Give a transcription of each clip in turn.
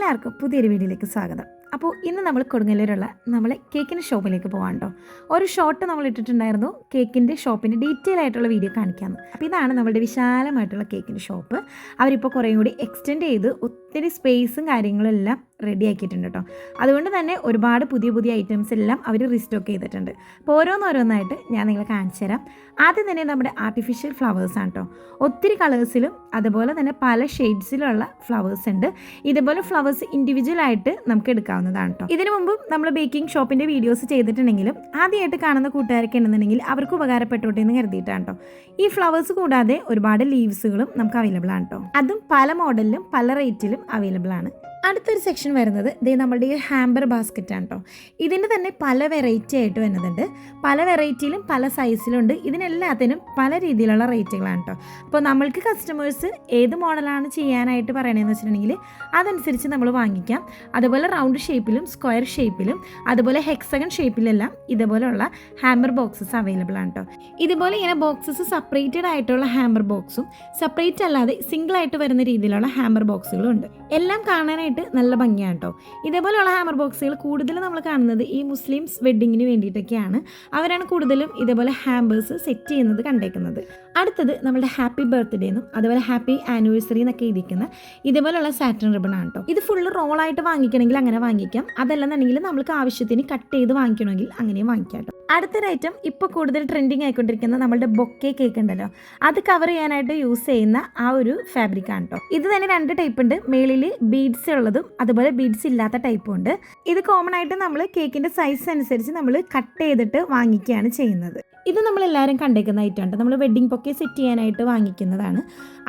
എല്ലാവർക്കും പുതിയൊരു വീഡിയോയിലേക്ക് സ്വാഗതം. അപ്പോൾ ഇന്ന് നമ്മൾ കൊടുങ്ങല്ലൂരുള്ള നമ്മളെ കേക്കിൻ്റെ ഷോപ്പിലേക്ക് പോകാണ്ടോ. ഒരു ഷോട്ട് നമ്മൾ ഇട്ടിട്ടുണ്ടായിരുന്നു കേക്കിൻ്റെ ഷോപ്പിൻ്റെ ഡീറ്റെയിൽ ആയിട്ടുള്ള വീഡിയോ കാണിക്കാമെന്ന്. അപ്പോൾ ഇതാണ് നമ്മളുടെ വിശാലമായിട്ടുള്ള കേക്കിൻ്റെ ഷോപ്പ്. അവരിപ്പോൾ കുറേ കൂടി എക്സ്റ്റെൻഡ് ചെയ്ത് ഒത്തിരി സ്പേസും കാര്യങ്ങളും എല്ലാം റെഡി ആക്കിയിട്ടുണ്ട് കേട്ടോ. അതുകൊണ്ട് തന്നെ ഒരുപാട് പുതിയ പുതിയ ഐറ്റംസ് എല്ലാം അവർ റീസ്റ്റോക്ക് ചെയ്തിട്ടുണ്ട്. അപ്പോൾ ഓരോന്നോരോന്നായിട്ട് ഞാൻ നിങ്ങളെ കാണിച്ചു തരാം. ആദ്യം തന്നെ നമ്മുടെ ആർട്ടിഫിഷ്യൽ ഫ്ലവേഴ്സാണ് കേട്ടോ. ഒത്തിരി കളേഴ്സിലും അതുപോലെ തന്നെ പല ഷെയ്ഡ്സിലുള്ള ഫ്ലവേഴ്സ് ഉണ്ട്. ഇതുപോലെ ഫ്ലവേഴ്സ് ഇൻഡിവിജ്വലായിട്ട് നമുക്ക് എടുക്കാവുന്നതാണ് കേട്ടോ. ഇതിനു മുമ്പും നമ്മൾ ബേക്കിംഗ് ഷോപ്പിൻ്റെ വീഡിയോസ് ചെയ്തിട്ടുണ്ടെങ്കിലും ആദ്യമായിട്ട് കാണുന്ന കൂട്ടുകാരൊക്കെ ഉണ്ടെന്നുണ്ടെങ്കിൽ അവർക്ക് ഉപകാരപ്പെട്ടോട്ടെ എന്ന് കരുതിയിട്ടാണ് കേട്ടോ. ഈ ഫ്ലവേഴ്സ് കൂടാതെ ഒരുപാട് ലീവ്സുകളും നമുക്ക് അവൈലബിൾ ആണ് കേട്ടോ. അതും പല മോഡലിലും പല റേറ്റിലും അവൈലബിൾ ആണ്. അടുത്തൊരു സെക്ഷൻ വരുന്നത് ദേ നമ്മുടെ ഈ ഹാമ്പർ ബാസ്ക്കറ്റ് ആണ് കേട്ടോ. ഇതിൻ്റെ തന്നെ പല വെറൈറ്റി ആയിട്ട് വരുന്നുണ്ട്. പല വെറൈറ്റിയിലും പല സൈസിലുണ്ട്. ഇതിനെല്ലാത്തിനും പല രീതിയിലുള്ള റേറ്റുകളാണ് കേട്ടോ. അപ്പോൾ നമ്മൾക്ക് കസ്റ്റമേഴ്സ് ഏത് മോഡലാണ് ചെയ്യാനായിട്ട് പറയണതെന്ന് വെച്ചിട്ടുണ്ടെങ്കിൽ അതനുസരിച്ച് നമ്മൾ വാങ്ങിക്കാം. അതുപോലെ റൗണ്ട് ഷേപ്പിലും സ്ക്വയർ ഷേപ്പിലും അതുപോലെ ഹെക്സഗൺ ഷേപ്പിലെല്ലാം ഇതുപോലെയുള്ള ഹാമ്പർ ബോക്സസ് അവൈലബിൾ ആണ് കേട്ടോ. ഇതുപോലെ ഇങ്ങനെ ബോക്സസ് സെപ്പറേറ്റഡ് ആയിട്ടുള്ള ഹാമ്പർ ബോക്സും സെപ്പറേറ്റ് അല്ലാതെ സിംഗിൾ ആയിട്ട് വരുന്ന രീതിയിലുള്ള ഹാമ്പർ ബോക്സുകളും ഉണ്ട്. എല്ലാം കാണാനായിട്ട് നല്ല ഭംഗിയാണ് കേട്ടോ. ഇതേപോലെയുള്ള ഹാമർ ബോക്സുകൾ കൂടുതലും നമ്മൾ കാണുന്നത് ഈ മുസ്ലിംസ് വെഡ്ഡിങ്ങിന് വേണ്ടിയിട്ടൊക്കെയാണ്. അവരാണ് കൂടുതലും ഇതേപോലെ ഹാമ്പേഴ്സ് സെറ്റ് ചെയ്യുന്നത് കണ്ടേക്കുന്നത്. അടുത്തത് നമ്മുടെ ഹാപ്പി ബർത്ത്ഡേ എന്നും അതുപോലെ ഹാപ്പി ആനിവേഴ്സറി എന്നൊക്കെ ഇരിക്കുന്ന ഇതേപോലെയുള്ള സാറ്റൻ റിബൺ ആണ് കേട്ടോ. ഇത് ഫുള്ള് റോളായിട്ട് വാങ്ങിക്കണമെങ്കിൽ അങ്ങനെ വാങ്ങിക്കാം. അതല്ലെന്നുണ്ടെങ്കിൽ നമ്മൾക്ക് ആവശ്യത്തിന് കട്ട് ചെയ്ത് വാങ്ങിക്കണമെങ്കിൽ അങ്ങനെയും വാങ്ങിക്കാം കേട്ടോ. അടുത്തൊരു ഐറ്റം ഇപ്പോൾ കൂടുതൽ ട്രെൻഡിങ് ആയിക്കൊണ്ടിരിക്കുന്ന നമ്മളുടെ ബൊക്കെ കേക്ക് ഉണ്ടല്ലോ, അത് കവർ ചെയ്യാനായിട്ട് യൂസ് ചെയ്യുന്ന ആ ഒരു ഫാബ്രിക് ആണ് കേട്ടോ. ഇത് തന്നെ 2 ടൈപ്പ് ഉണ്ട്. മേളിൽ ബീഡ്സ് ഉള്ളതും അതുപോലെ ബീഡ്സ് ഇല്ലാത്ത ടൈപ്പും ഉണ്ട്. ഇത് കോമൺ ആയിട്ട് നമ്മൾ കേക്കിൻ്റെ സൈസ് അനുസരിച്ച് നമ്മൾ കട്ട് ചെയ്തിട്ട് വാങ്ങിക്കുകയാണ് ചെയ്യുന്നത്. ഇത് നമ്മളെല്ലാവരും കണ്ടേക്കുന്ന ഐറ്റം ഉണ്ട്. നമ്മൾ വെഡ്ഡിംഗ് ബൊക്കെ സെറ്റ് ചെയ്യാനായിട്ട് വാങ്ങിക്കുന്നതാണ്.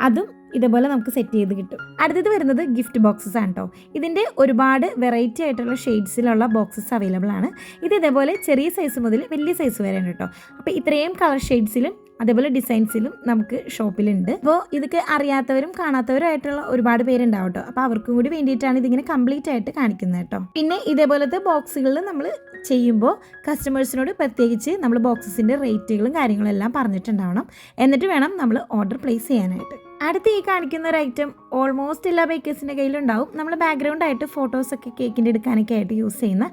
അതും ഇതേപോലെ നമുക്ക് സെറ്റ് ചെയ്ത് കിട്ടും. അടുത്തത് വരുന്നത് ഗിഫ്റ്റ് ബോക്സസ് ആണ് കേട്ടോ. ഇതിൻ്റെ ഒരുപാട് വെറൈറ്റി ആയിട്ടുള്ള ഷെയ്ഡ്സിലുള്ള ബോക്സസ് അവൈലബിൾ ആണ്. ഇത് ഇതേപോലെ ചെറിയ സൈസ് മുതൽ വലിയ സൈസ് വരെ ഉണ്ട് കേട്ടോ. അപ്പോൾ ഇത്രയും കളർ ഷെയ്ഡ്സിലും അതേപോലെ ഡിസൈൻസിലും നമുക്ക് ഷോപ്പിലുണ്ട്. അപ്പോൾ ഇതൊക്കെ അറിയാത്തവരും കാണാത്തവരും ആയിട്ടുള്ള ഒരുപാട് പേരുണ്ടാവും കേട്ടോ. അപ്പോൾ അവർക്കും കൂടി വേണ്ടിയിട്ടാണ് ഇതിങ്ങനെ കംപ്ലീറ്റ് ആയിട്ട് കാണിക്കുന്നത് കേട്ടോ. പിന്നെ ഇതേപോലത്തെ ബോക്സുകളിൽ നമ്മൾ ചെയ്യുമ്പോൾ കസ്റ്റമേഴ്സിനോട് പ്രത്യേകിച്ച് നമ്മൾ ബോക്സസിൻ്റെ റേറ്റുകളും കാര്യങ്ങളും എല്ലാം പറഞ്ഞിട്ടുണ്ടാവണം. എന്നിട്ട് വേണം നമ്മൾ ഓർഡർ പ്ലേസ് ചെയ്യാനായിട്ട്. അടുത്ത് ഈ കാണിക്കുന്ന ഒരു ഐറ്റം ഓൾമോസ്റ്റ് എല്ലാ ബേക്കേഴ്സിൻ്റെ കയ്യിലുണ്ടാവും. നമ്മൾ ബാക്ക്ഗ്രൗണ്ട് ആയിട്ട് ഫോട്ടോസൊക്കെ കേക്കിൻ്റെ എടുക്കാനൊക്കെ ആയിട്ട് യൂസ് ചെയ്യുന്ന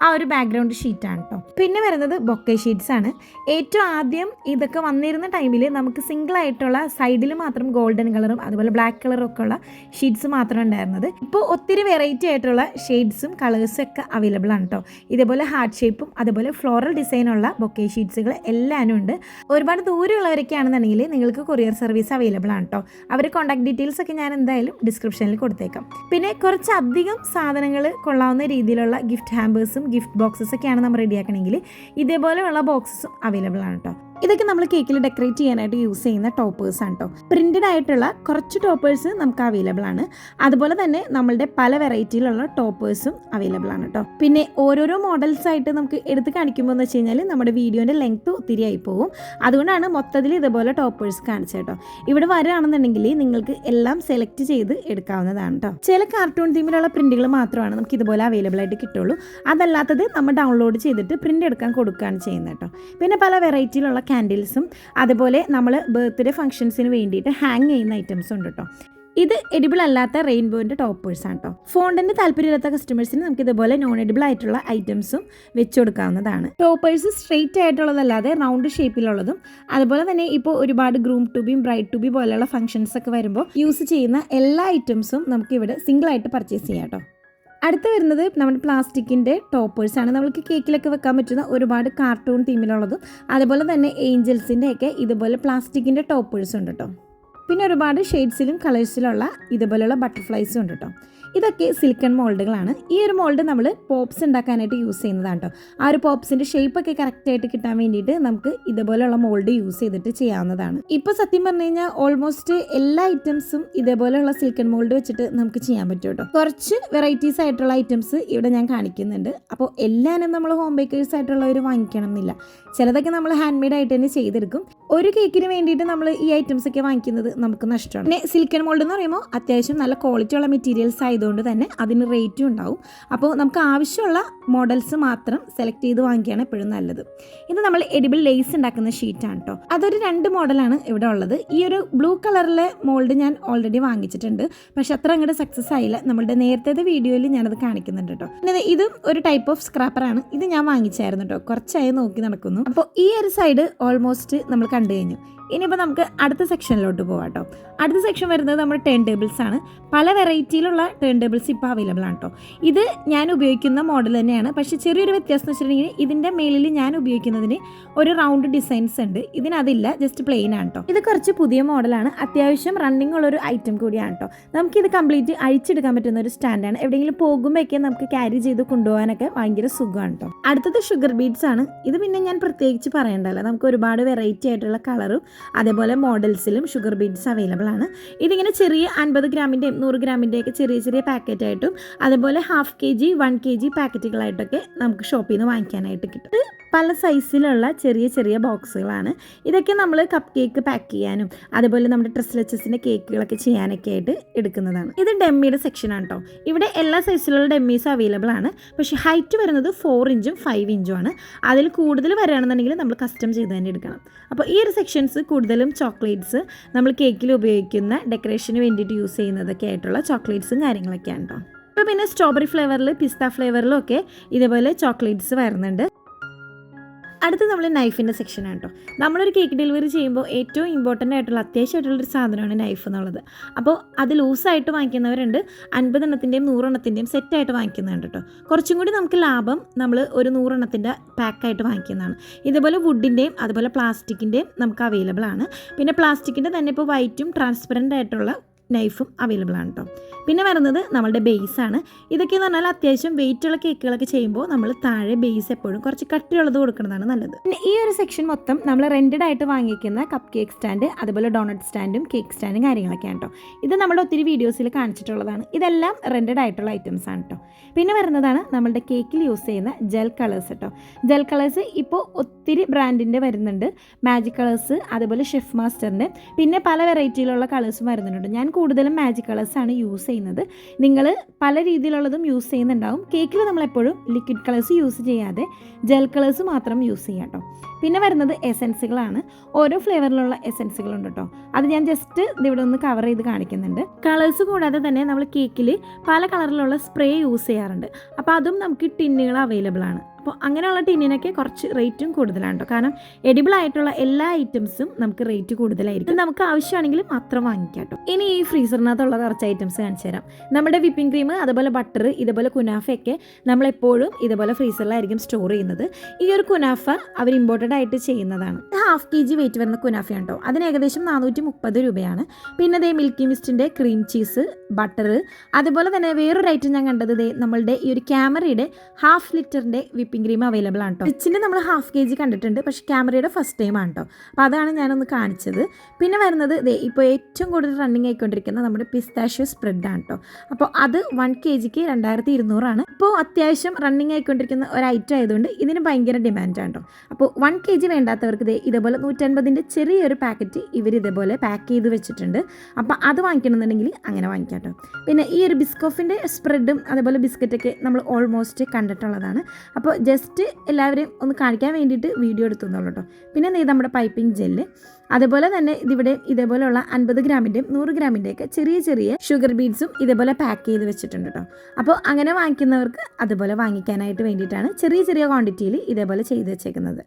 ആ ഒരു ബാക്ക്ഗ്രൗണ്ട് ഷീറ്റാണ് കേട്ടോ. പിന്നെ വരുന്നത് ബൊക്കെ ഷീറ്റ്സ് ആണ്. ഏറ്റവും ആദ്യം ഇതൊക്കെ വന്നിരുന്ന ടൈമിൽ നമുക്ക് സിംഗിൾ ആയിട്ടുള്ള സൈഡിൽ മാത്രം ഗോൾഡൻ കളറും അതുപോലെ ബ്ലാക്ക് കളറും ഒക്കെ ഉള്ള ഷീറ്റ്സ് മാത്രം ഉണ്ടായിരുന്നത്. ഇപ്പോൾ ഒത്തിരി വെറൈറ്റി ആയിട്ടുള്ള ഷെയ്ഡ്സും കളേഴ്സും ഒക്കെ അവൈലബിൾ ആണ് കേട്ടോ. ഇതേപോലെ ഹാർട്ട് ഷേപ്പും അതുപോലെ ഫ്ലോറൽ ഡിസൈനുള്ള ബൊക്കെ ഷീറ്റ്സുകൾ എല്ലാവരും ഉണ്ട്. ഒരുപാട് ദൂരമുള്ളവരൊക്കെ ആണെന്നുണ്ടെങ്കിൽ നിങ്ങൾക്ക് കൊറിയർ സർവീസ് അവൈലബിൾ ആണ് കേട്ടോ. അവരുടെ കോൺടാക്ട് ഡീറ്റെയിൽസ് ഒക്കെ ഞാൻ എന്തായാലും ഡിസ്ക്രിപ്ഷനിൽ കൊടുത്തേക്കാം. പിന്നെ കുറച്ചധികം സാധനങ്ങൾ കൊള്ളാവുന്ന രീതിയിലുള്ള ഗിഫ്റ്റ് ഹാമ്പേഴ്സും ഗിഫ്റ്റ് ബോക്സസ് ഒക്കെയാണ് നമ്മൾ റെഡിയാക്കണമെങ്കിൽ ഇതേപോലെയുള്ള ബോക്സസും അവൈലബിൾ ആണ് കേട്ടോ. ഇതൊക്കെ നമ്മൾ കേക്കിൽ ഡെക്കറേറ്റ് ചെയ്യാനായിട്ട് യൂസ് ചെയ്യുന്ന ടോപ്പേഴ്സ് ആണ് കേട്ടോ. പ്രിന്റഡ് ആയിട്ടുള്ള കുറച്ച് ടോപ്പേഴ്സ് നമുക്ക് അവൈലബിൾ ആണ്. അതുപോലെ തന്നെ നമ്മളുടെ പല വെറൈറ്റിയിലുള്ള ടോപ്പേഴ്സും അവൈലബിൾ ആണ് കേട്ടോ. പിന്നെ ഓരോരോ മോഡൽസ് ആയിട്ട് നമുക്ക് എടുത്ത് കാണിക്കുമ്പോൾ എന്ന് വെച്ച് കഴിഞ്ഞാൽ നമ്മുടെ വീഡിയോൻ്റെ ലെങ്ത് ഒത്തിരി ആയി പോകും. അതുകൊണ്ടാണ് മൊത്തത്തിൽ ഇതുപോലെ ടോപ്പേഴ്സ് കാണിച്ചത് കേട്ടോ. ഇവിടെ വരികയാണെന്നുണ്ടെങ്കിൽ നിങ്ങൾക്ക് എല്ലാം സെലക്ട് ചെയ്ത് എടുക്കാവുന്നതാണ് കേട്ടോ. ചില കാർട്ടൂൺ തീമിലുള്ള പ്രിന്റുകൾ മാത്രമാണ് നമുക്ക് ഇതുപോലെ അവൈലബിൾ ആയിട്ട് കിട്ടുള്ളൂ. അതല്ലാത്തത് നമ്മൾ ഡൗൺലോഡ് ചെയ്തിട്ട് പ്രിന്റ് എടുക്കാൻ കൊടുക്കുകയാണ് ചെയ്യുന്നത് കേട്ടോ. പിന്നെ പല വെറൈറ്റിയിലുള്ള കാൻഡിൽസും അതുപോലെ നമ്മൾ ബർത്ത്ഡേ ഫംഗ്ഷൻസിന് വേണ്ടിയിട്ട് ഹാങ് ചെയ്യുന്ന ഐറ്റംസും ഉണ്ട് കേട്ടോ. ഇത് എഡിബിൾ അല്ലാത്ത റെയിൻബോൻ്റെ ടോപ്പേഴ്സ് ആണ് കേട്ടോ. ഫോണ്ടിന് താല്പര്യമില്ലാത്ത കസ്റ്റമേഴ്സിന് നമുക്ക് ഇതുപോലെ നോൺ എഡിബിൾ ആയിട്ടുള്ള ഐറ്റംസും വെച്ച് കൊടുക്കാവുന്നതാണ്. ടോപ്പേഴ്സ് സ്ട്രെയിറ്റ് ആയിട്ടുള്ളതല്ലാതെ റൗണ്ട് ഷേപ്പിലുള്ളതും അതുപോലെ തന്നെ ഇപ്പോൾ ഒരുപാട് groom to be bride to be പോലെയുള്ള ഫംഗ്ഷൻസ് ഒക്കെ വരുമ്പോൾ യൂസ് ചെയ്യുന്ന എല്ലാ ഐറ്റംസും നമുക്ക് ഇവിടെ സിംഗിൾ ആയിട്ട് പർച്ചേസ് ചെയ്യാം കേട്ടോ. അടുത്ത് വരുന്നത് നമ്മുടെ പ്ലാസ്റ്റിക്കിൻ്റെ ടോപ്പേഴ്സാണ്. നമുക്ക് കേക്കിലൊക്കെ വെക്കാൻ പറ്റുന്ന ഒരുപാട് കാർട്ടൂൺ തീമിലുള്ളതും അതുപോലെ തന്നെ ഏഞ്ചൽസിൻ്റെ ഒക്കെ ഇതുപോലെ പ്ലാസ്റ്റിക്കിൻ്റെ ടോപ്പേഴ്സ് ഉണ്ട് കേട്ടോ. പിന്നെ ഒരുപാട് ഷെയ്ഡ്സിലും കളേഴ്സിലുള്ള ഇതുപോലെയുള്ള ബട്ടർഫ്ലൈസും ഉണ്ട് കേട്ടോ. ഇതൊക്കെ സിലിക്കൺ മോൾഡുകളാണ്. ഈ ഒരു മോൾഡ് നമ്മൾ പോപ്സ് ഉണ്ടാക്കാനായിട്ട് യൂസ് ചെയ്യുന്നതാണ് കേട്ടോ. ആ ഒരു പോപ്സിൻ്റെ ഷേപ്പൊക്കെ കറക്റ്റായിട്ട് കിട്ടാൻ വേണ്ടിയിട്ട് നമുക്ക് ഇതുപോലെയുള്ള മോൾഡ് യൂസ് ചെയ്തിട്ട് ചെയ്യാവുന്നതാണ്. ഇപ്പോൾ സത്യം പറഞ്ഞു കഴിഞ്ഞാൽ ഓൾമോസ്റ്റ് എല്ലാ ഐറ്റംസും ഇതേപോലെയുള്ള സിലിക്കൺ മോൾഡ് വെച്ചിട്ട് നമുക്ക് ചെയ്യാൻ പറ്റും കേട്ടോ. കുറച്ച് വെറൈറ്റീസ് ആയിട്ടുള്ള ഐറ്റംസ് ഇവിടെ ഞാൻ കാണിക്കുന്നുണ്ട്. അപ്പോൾ എല്ലാവരും നമ്മൾ ഹോം ബേക്കേഴ്സ് ആയിട്ടുള്ളവർ വാങ്ങിക്കണം എന്നില്ല. ചിലതൊക്കെ നമ്മൾ ഹാൻഡ് മെയ്ഡ് ആയിട്ട് തന്നെ ചെയ്തെടുക്കും. ഒരു കേക്കിന് വേണ്ടിയിട്ട് നമ്മൾ ഈ ഐറ്റംസ് ഒക്കെ വാങ്ങിക്കുന്നത് നമുക്ക് നഷ്ടമാണ്. പിന്നെ സിൽക്കൻ മോൾഡ് എന്ന് പറയുമ്പോൾ അത്യാവശ്യം നല്ല ക്വാളിറ്റി ഉള്ള മെറ്റീരിയൽസ് ആയതുകൊണ്ട് തന്നെ അതിന് റേറ്റും ഉണ്ടാവും. അപ്പോൾ നമുക്ക് ആവശ്യമുള്ള മോഡൽസ് മാത്രം സെലക്ട് ചെയ്ത് വാങ്ങിക്കുകയാണ് എപ്പോഴും നല്ലത്. ഇത് നമ്മൾ എഡിബിൾ ലേസ് ഉണ്ടാക്കുന്ന ഷീറ്റാണ് കേട്ടോ. അതൊരു 2 മോഡലാണ് ഇവിടെ ഉള്ളത്. ഈ ഒരു ബ്ലൂ കളറിലെ മോൾഡ് ഞാൻ ഓൾറെഡി വാങ്ങിച്ചിട്ടുണ്ട്, പക്ഷെ അത്ര അങ്ങോട്ട് സക്സസ് ആയില്ല. നമ്മളുടെ നേരത്തെ വീഡിയോയിൽ ഞാനത് കാണിക്കുന്നുണ്ട് കേട്ടോ. പിന്നെ ഇതും ഒരു ടൈപ്പ് ഓഫ് സ്ക്രാപ്പറാണ്. ഇത് ഞാൻ വാങ്ങിച്ചായിരുന്നു കേട്ടോ, കുറച്ചായി നോക്കി നടക്കുന്നു. അപ്പോൾ ഈ ഒരു സൈഡ് ഓൾമോസ്റ്റ് നമ്മൾ കണ്ടു കഴിഞ്ഞു. ഇനിയിപ്പോൾ നമുക്ക് അടുത്ത സെക്ഷനിലോട്ട് പോകാം കേട്ടോ. അടുത്ത സെക്ഷൻ വരുന്നത് നമ്മുടെ ടേൺ ടേബിൾസ് ആണ്. പല വെറൈറ്റിയിലുള്ള ടേൺ ടേബിൾസ് ഇപ്പോൾ അവൈലബിൾ ആണ് കേട്ടോ. ഇത് ഞാൻ ഉപയോഗിക്കുന്ന മോഡൽ തന്നെയാണ്, പക്ഷേ ചെറിയൊരു വ്യത്യാസം എന്ന് വെച്ചിട്ടുണ്ടെങ്കിൽ ഇതിൻ്റെ മേലിൽ ഞാൻ ഉപയോഗിക്കുന്നതിന് ഒരു റൗണ്ട് ഡിസൈൻസ് ഉണ്ട്, ഇതിനതില്ല, ജസ്റ്റ് പ്ലെയിൻ ആണ് കേട്ടോ. ഇത് കുറച്ച് പുതിയ മോഡലാണ്, അത്യാവശ്യം റണ്ണിങ് ഉള്ളൊരു ഐറ്റം കൂടിയാണ് കേട്ടോ. നമുക്കിത് കംപ്ലീറ്റ് അഴിച്ചെടുക്കാൻ പറ്റുന്ന ഒരു സ്റ്റാൻഡാണ്. എവിടെയെങ്കിലും പോകുമ്പോഴൊക്കെ നമുക്ക് ക്യാരി ചെയ്ത് കൊണ്ടുപോകാനൊക്കെ ഭയങ്കര സുഖമാണ് കേട്ടോ. അടുത്തത് ഷുഗർ ബീഡ്സ് ആണ്. ഇത് പിന്നെ ഞാൻ പ്രത്യേകിച്ച് പറയണ്ടല്ലോ, നമുക്ക് ഒരുപാട് വെറൈറ്റി ആയിട്ടുള്ള കളറും അതേപോലെ മോഡൽസിലും ഷുഗർ ബീഡ്സ് അവൈലബിൾ ആണ്. ഇതിങ്ങനെ ചെറിയ 50 ഗ്രാമിൻ്റെയും 100 ഗ്രാമിൻ്റെയൊക്കെ ചെറിയ ചെറിയ പാക്കറ്റായിട്ടും അതേപോലെ 1/2 kg 1 kg പാക്കറ്റുകളായിട്ടൊക്കെ നമുക്ക് ഷോപ്പിൽ നിന്ന് വാങ്ങിക്കാനായിട്ട് കിട്ടും. പല സൈസിലുള്ള ചെറിയ ചെറിയ ബോക്സുകളാണ്. ഇതൊക്കെ നമ്മൾ കപ്പ് കേക്ക് പാക്ക് ചെയ്യാനും അതേപോലെ നമ്മുടെ ട്രസ്ലെച്ചസിൻ്റെ കേക്കുകളൊക്കെ ചെയ്യാനൊക്കെ ആയിട്ട് എടുക്കുന്നതാണ്. ഇത് ഡെമ്മിയുടെ സെക്ഷനാണ് കേട്ടോ. ഇവിടെ എല്ലാ സൈസിലുള്ള ഡെമ്മീസ് അവൈലബിൾ ആണ്, പക്ഷേ ഹൈറ്റ് വരുന്നത് 4 ഇഞ്ചും 5 ഇഞ്ചും ആണ്. അതിൽ കൂടുതൽ വരികയാണെന്നുണ്ടെങ്കിൽ നമ്മൾ കസ്റ്റം ചെയ്ത് തന്നെ എടുക്കണം. അപ്പോൾ ഈ ഒരു സെക്ഷൻസ് കൂടുതലും ചോക്ലേറ്റ്സ്, നമ്മൾ കേക്കിൽ ഉപയോഗിക്കുന്ന ഡെക്കറേഷന് വേണ്ടിയിട്ട് യൂസ് ചെയ്യുന്നതൊക്കെ ആയിട്ടുള്ള ചോക്ലേറ്റ്സും കാര്യങ്ങളൊക്കെയാണ് കേട്ടോ. അപ്പോൾ പിന്നെ സ്ട്രോബെറി ഫ്ലേവറിൽ പിസ്ത ഫ്ലേവറിലും ഒക്കെ ഇതേപോലെ ചോക്ലേറ്റ്സ് വരുന്നുണ്ട്. അടുത്ത് നമ്മൾ നൈഫിൻ്റെ സെക്ഷനാണ് കേട്ടോ. നമ്മളൊരു കേക്ക് ഡെലിവറി ചെയ്യുമ്പോൾ ഏറ്റവും ഇമ്പോർട്ടൻ്റ് ആയിട്ടുള്ള അത്യാവശ്യമായിട്ടുള്ളൊരു സാധനമാണ് നൈഫ് എന്നുള്ളത്. അപ്പോൾ അത് ലൂസായിട്ട് വാങ്ങിക്കുന്നവരുണ്ട്, 50 എണ്ണത്തിൻ്റെയും 100 എണ്ണത്തിൻ്റെയും സെറ്റായിട്ട് വാങ്ങിക്കുന്നുണ്ട് കേട്ടോ. കുറച്ചും കൂടി നമുക്ക് ലാഭം നമ്മൾ ഒരു 100 എണ്ണത്തിൻ്റെ പാക്കായിട്ട് വാങ്ങിക്കുന്നതാണ്. ഇതേപോലെ വുഡിൻ്റെയും അതുപോലെ പ്ലാസ്റ്റിക്കിൻ്റെയും നമുക്ക് അവൈലബിൾ ആണ്. പിന്നെ പ്ലാസ്റ്റിക്കിൻ്റെ തന്നെ ഇപ്പോൾ വൈറ്റും ട്രാൻസ്പെറൻ്റ് ആയിട്ടുള്ള നൈഫും അവൈലബിൾ ആണ് കേട്ടോ. പിന്നെ വരുന്നത് നമ്മളുടെ ബേസാണ്. ഇതൊക്കെയെന്ന് പറഞ്ഞാൽ അത്യാവശ്യം വെയിറ്റുള്ള കേക്കുകളൊക്കെ ചെയ്യുമ്പോൾ നമ്മൾ താഴെ ബേസ് എപ്പോഴും കുറച്ച് കട്ടിയുള്ളത് കൊടുക്കുന്നതാണ് നല്ലത്. പിന്നെ ഈ ഒരു സെക്ഷൻ മൊത്തം നമ്മൾ റെൻറ്റഡ് ആയിട്ട് വാങ്ങിക്കുന്ന കപ്പ് കേക്ക് സ്റ്റാൻഡ് അതുപോലെ ഡോണറ്റ് സ്റ്റാൻഡും കേക്ക് സ്റ്റാൻഡും കാര്യങ്ങളൊക്കെയാണ് കേട്ടോ. ഇത് നമ്മുടെ ഒത്തിരി വീഡിയോസിൽ കാണിച്ചിട്ടുള്ളതാണ്. ഇതെല്ലാം റെൻറ്റഡ് ആയിട്ടുള്ള ഐറ്റംസ് ആണ് കേട്ടോ. പിന്നെ വരുന്നതാണ് നമ്മളുടെ കേക്കിൽ യൂസ് ചെയ്യുന്ന ജെൽ കളേഴ്സ് കേട്ടോ. ജെൽ കളേഴ്സ് ഇപ്പോൾ ഒത്തിരി ബ്രാൻഡിൻ്റെ വരുന്നുണ്ട്. മാജിക് കളേഴ്സ് അതുപോലെ ഷെഫ് മാസ്റ്ററിൻ്റെ പിന്നെ പല വെറൈറ്റിയിലുള്ള കളേഴ്സും വരുന്നുണ്ട്. ഞാൻ കൂടുതലും മാജിക് കളേഴ്സാണ് യൂസ് ചെയ്യുന്നത്. നിങ്ങൾ പല രീതിയിലുള്ളതും യൂസ് ചെയ്യുന്നുണ്ടാവും. കേക്കിൽ നമ്മളെപ്പോഴും ലിക്വിഡ് കളേഴ്സ് യൂസ് ചെയ്യാതെ ജെൽ കളേഴ്സ് മാത്രം യൂസ് ചെയ്യാം കേട്ടോ. പിന്നെ വരുന്നത് എസെൻസുകളാണ്. ഓരോ ഫ്ലേവറിലുള്ള എസെൻസുകളുണ്ട് കേട്ടോ. അത് ഞാൻ ജസ്റ്റ് ഇവിടെ ഒന്ന് കവർ ചെയ്ത് കാണിക്കുന്നുണ്ട്. കളേഴ്സ് കൂടാതെ തന്നെ നമ്മൾ കേക്കിൽ പല കളറിലുള്ള സ്പ്രേ യൂസ് ചെയ്യാറുണ്ട്. അപ്പോൾ അതും നമുക്ക് ടിന്നുകൾ അവൈലബിൾ ആണ്. അപ്പോൾ അങ്ങനെയുള്ള ടിന്നിനൊക്കെ കുറച്ച് റേറ്റും കൂടുതലാണ് കേട്ടോ. കാരണം എഡിബിൾ ആയിട്ടുള്ള എല്ലാ ഐറ്റംസും നമുക്ക് റേറ്റ് കൂടുതലായിരിക്കും. നമുക്ക് ആവശ്യമാണെങ്കിൽ മാത്രം വാങ്ങിക്കാം കേട്ടോ. ഇനി ഈ ഫ്രീസറിനകത്തുള്ള കുറച്ച് ഐറ്റംസ് കാണിച്ചു തരാം. നമ്മുടെ വിപ്പിംഗ് ക്രീം അതുപോലെ ബട്ടർ ഇതുപോലെ കുനാഫയൊക്കെ നമ്മളെപ്പോഴും ഇതുപോലെ ഫ്രീസറിലായിരിക്കും സ്റ്റോർ ചെയ്യുന്നത്. ഈ ഒരു കുനാഫ അവർ ഇമ്പോർട്ടഡ് ആയിട്ട് ചെയ്യുന്നതാണ്. 1/2 kg വെയിറ്റ് വരുന്ന കുനാഫയാണ് കേട്ടോ. അതിന് ഏകദേശം 430 രൂപയാണ്. പിന്നെ ദേ മിൽക്കി മിസ്റ്റിൻ്റെ ക്രീം ചീസ് ബട്ടർ അതുപോലെ തന്നെ വേറൊരു ഐറ്റം ഞാൻ കണ്ടത് നമ്മളുടെ ഈ ഒരു ക്യാമറയുടെ 1/2 ലിറ്ററിൻ്റെ വിപ്പിംഗ് ക്രീം അവൈലബിൾ ആണ് കേട്ടോ. റിച്ചിൻ്റെ നമ്മൾ 1/2 kg കണ്ടിട്ടുണ്ട്, പക്ഷേ ക്യാമറയുടെ ഫസ്റ്റ് ടൈം ആണ് കേട്ടോ. അപ്പോൾ അതാണ് ഞാനൊന്ന് കാണിച്ചത്. പിന്നെ വരുന്നത് ഇപ്പോൾ ഏറ്റവും കൂടുതൽ റണ്ണിങ് ആയിക്കൊണ്ടിരിക്കുന്ന നമ്മുടെ പിസ്താഷ്യോ സ്പ്രെഡാണ് കേട്ടോ. അപ്പോൾ അത് 1 kgക്ക് 2200 ആണ്. ഇപ്പോൾ അത്യാവശ്യം റണ്ണിങ് ആയിക്കൊണ്ടിരിക്കുന്ന ഒരു ഐറ്റം ആയതുകൊണ്ട് ഇതിന് ഭയങ്കര ഡിമാൻഡാണ് കേട്ടോ. അപ്പോൾ 1 kg വേണ്ടാത്തവർക്ക് ഇതേപോലെ 150ൻ്റെ ചെറിയൊരു പാക്കറ്റ് ഇവർ ഇതേപോലെ പാക്ക് ചെയ്ത് വെച്ചിട്ടുണ്ട്. അപ്പോൾ അത് വാങ്ങിക്കണമെന്നുണ്ടെങ്കിൽ അങ്ങനെ വാങ്ങിക്കാം കേട്ടോ. പിന്നെ ഈ ഒരു ബിസ്കോഫിൻ്റെ സ്പ്രെഡും അതേപോലെ ബിസ്ക്കറ്റൊക്കെ നമ്മൾ ഓൾമോസ്റ്റ് കണ്ടിട്ടുള്ളതാണ്. അപ്പോൾ ജസ്റ്റ് എല്ലാവരെയും ഒന്ന് കാണിക്കാൻ വേണ്ടിയിട്ട് വീഡിയോ എടുത്തുന്നുള്ളൂ കേട്ടോ. പിന്നെ നമ്മുടെ പൈപ്പിംഗ് ജെല്ല് അതുപോലെ തന്നെ ഇതിവിടെ ഇതേപോലെയുള്ള 50 ഗ്രാമിൻ്റെയും 100 ഗ്രാമിൻ്റെയൊക്കെ ചെറിയ ചെറിയ ഷുഗർ ബീഡ്സും ഇതേപോലെ പാക്ക് ചെയ്ത് വെച്ചിട്ടുണ്ട് കേട്ടോ. അപ്പോൾ അങ്ങനെ വാങ്ങിക്കുന്നവർക്ക് അതുപോലെ വാങ്ങിക്കാനായിട്ട് വേണ്ടിയിട്ടാണ് ചെറിയ ചെറിയ ക്വാണ്ടിറ്റിയിൽ ഇതേപോലെ ചെയ്ത് വെച്ചേക്കുന്നത്.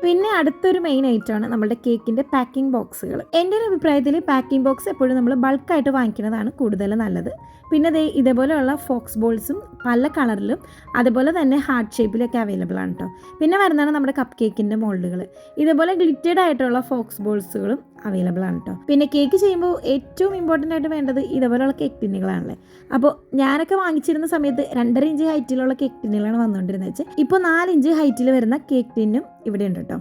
പിന്നെ അടുത്തൊരു മെയിൻ ഐറ്റമാണ് നമ്മുടെ കേക്കിൻ്റെ പാക്കിംഗ് ബോക്സുകൾ. എൻ്റെ ഒരു അഭിപ്രായത്തിൽ പാക്കിംഗ് ബോക്സ് എപ്പോഴും നമ്മൾ ബൾക്കായിട്ട് വാങ്ങിക്കുന്നതാണ് കൂടുതൽ നല്ലത്. പിന്നെ ഇതേപോലെയുള്ള ഫോക്സ് ബോൾസും പല കളറിലും അതുപോലെ തന്നെ ഹാർട്ട് ഷേപ്പിലൊക്കെ അവൈലബിൾ ആണ് കേട്ടോ. പിന്നെ വരുന്നതാണ് നമ്മുടെ കപ്പ് കേക്കിൻ്റെ മോൾഡുകൾ. ഇതേപോലെ ഗ്ലിറ്റേഡ് ആയിട്ടുള്ള ഫോക്സ് ബോൾസുകളും അവൈലബിൾ ആണ് കേട്ടോ. പിന്നെ കേക്ക് ചെയ്യുമ്പോൾ ഏറ്റവും ഇമ്പോർട്ടൻ്റ് ആയിട്ട് വേണ്ടത് ഇതേപോലെയുള്ള കേക്ക് ടിന്നുകളാണല്ലേ. അപ്പോൾ ഞാനൊക്കെ വാങ്ങിച്ചിരുന്ന സമയത്ത് 2.5 ഇഞ്ച് ഹൈറ്റിലുള്ള കേക്ക് ടിന്നുകളാണ് വന്നുകൊണ്ടിരുന്നത് വെച്ചാൽ ഇപ്പോൾ 4 ഇഞ്ച് ഹൈറ്റിൽ വരുന്ന കേക്ക് ടിന്നും ഇവിടെ ഉണ്ട് കേട്ടോ.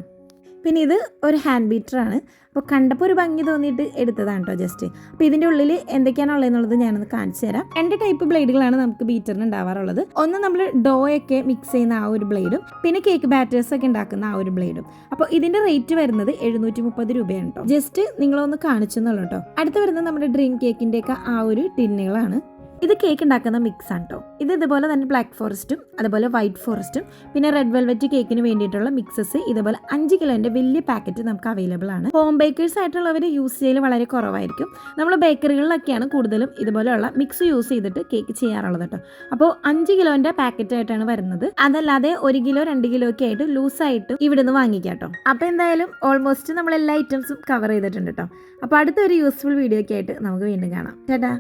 പിന്നെ ഇത് ഒരു ഹാൻഡ് ബീറ്ററാണ്. അപ്പോൾ കണ്ടപ്പോൾ ഒരു ഭംഗി തോന്നിയിട്ട് എടുത്തതാണ് കേട്ടോ ജസ്റ്റ്. അപ്പോൾ ഇതിൻ്റെ ഉള്ളിൽ എന്തൊക്കെയാണുള്ളതെന്നുള്ളത് ഞാനൊന്ന് കാണിച്ചു തരാം. 2 ടൈപ്പ് ബ്ലേഡുകളാണ് നമുക്ക് ബീറ്ററിന് ഉണ്ടാവാറുള്ളത്. ഒന്ന് നമ്മൾ ഡോ ഒക്കെ മിക്സ് ചെയ്യുന്ന ആ ഒരു ബ്ലേഡും പിന്നെ കേക്ക് ബാറ്റേഴ്സ് ഒക്കെ ഉണ്ടാക്കുന്ന ആ ഒരു ബ്ലേഡും. അപ്പോൾ ഇതിൻ്റെ റേറ്റ് വരുന്നത് 730 രൂപയാണ് കേട്ടോ. ജസ്റ്റ് നിങ്ങളൊന്ന് കാണിച്ചു എന്നുള്ളൂ കേട്ടോ. അടുത്ത് വരുന്നത് നമ്മുടെ ഡ്രീം കേക്കിൻ്റെയൊക്കെ ആ ഒരു ടിന്നുകളാണ്. ഇത് കേക്ക് ഉണ്ടാക്കുന്ന മിക്സ് ആണ് കേട്ടോ. ഇത് ഇതുപോലെ തന്നെ ബ്ലാക്ക് ഫോറസ്റ്റും അതുപോലെ വൈറ്റ് ഫോറസ്റ്റും പിന്നെ റെഡ് വെൽവെറ്റ് കേക്കിന് വേണ്ടിയിട്ടുള്ള മിക്സസ് ഇതുപോലെ 5 കിലോൻ്റെ വലിയ പാക്കറ്റ് നമുക്ക് അവൈലബിൾ ആണ്. ഹോം ബേക്കേഴ്സ് ആയിട്ടുള്ളവർ യൂസ് ചെയ്യൽ വളരെ കുറവായിരിക്കും. നമ്മൾ ബേക്കറികളിലൊക്കെയാണ് കൂടുതലും ഇതുപോലെയുള്ള മിക്സ് യൂസ് ചെയ്തിട്ട് കേക്ക് ചെയ്യാറുള്ളത് കേട്ടോ. അപ്പോൾ 5 കിലോൻ്റെ പാക്കറ്റ് ആയിട്ടാണ് വരുന്നത്. അതല്ലാതെ 1 കിലോ 2 കിലോ ഒക്കെ ആയിട്ട് ലൂസായിട്ടും ഇവിടെ നിന്ന് വാങ്ങിക്കാം കേട്ടോ. അപ്പോൾ എന്തായാലും ഓൾമോസ്റ്റ് നമ്മൾ എല്ലാ ഐറ്റംസും കവർ ചെയ്തിട്ടുണ്ട് കേട്ടോ. അപ്പോൾ അടുത്തൊരു യൂസ്ഫുൾ വീഡിയോ ഒക്കെ ആയിട്ട് നമുക്ക് വീണ്ടും കാണാം. ചേട്ടാ.